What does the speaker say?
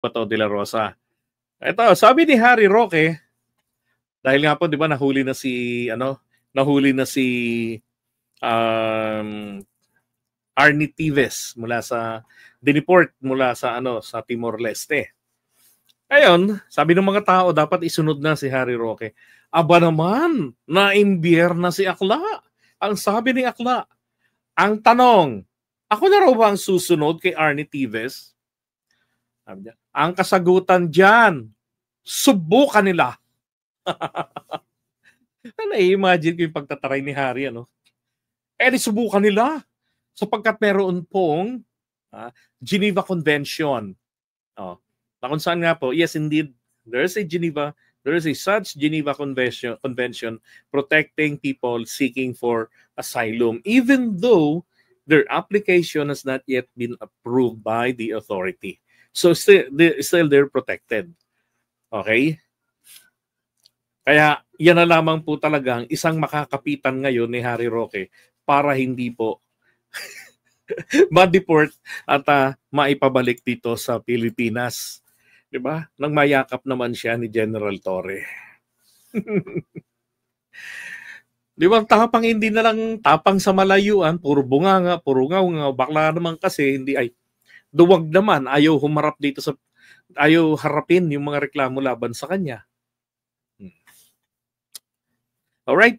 Bato de la Rosa. Ito, sabi ni Harry Roque, dahil nga po, di ba, nahuli na si Arnie Tives dineport mula sa Timor-Leste. Ngayon, sabi ng mga tao, dapat isunod na si Harry Roque. Aba naman, naimbiyer na si Akla. Ang sabi ni Akla, ang tanong, ako na raw ba ang susunod kay Arnie Tives? Sabi niya, ang kasagutan dyan, subukan nila. Na-imagine ko yung pagtataray ni Harry, subukan nila sapagkat meron pong Geneva Convention. Na kung saan nga po, yes indeed, there is a such Geneva Convention protecting people seeking for asylum, even though their application has not yet been approved by the authority. So still they're protected. Okay? Kaya yan na lamang po talagang isang makakapitan ngayon ni Harry Roque para hindi po ma-deport at maipabalik dito sa Pilipinas. Diba? Nang mayakap naman siya ni General Torre. Di ba, hindi na lang tapang sa malayuan, puro bunganga, puro ngaw, bakla naman kasi, duwag naman, ayaw harapin yung mga reklamo laban sa kanya. Alright.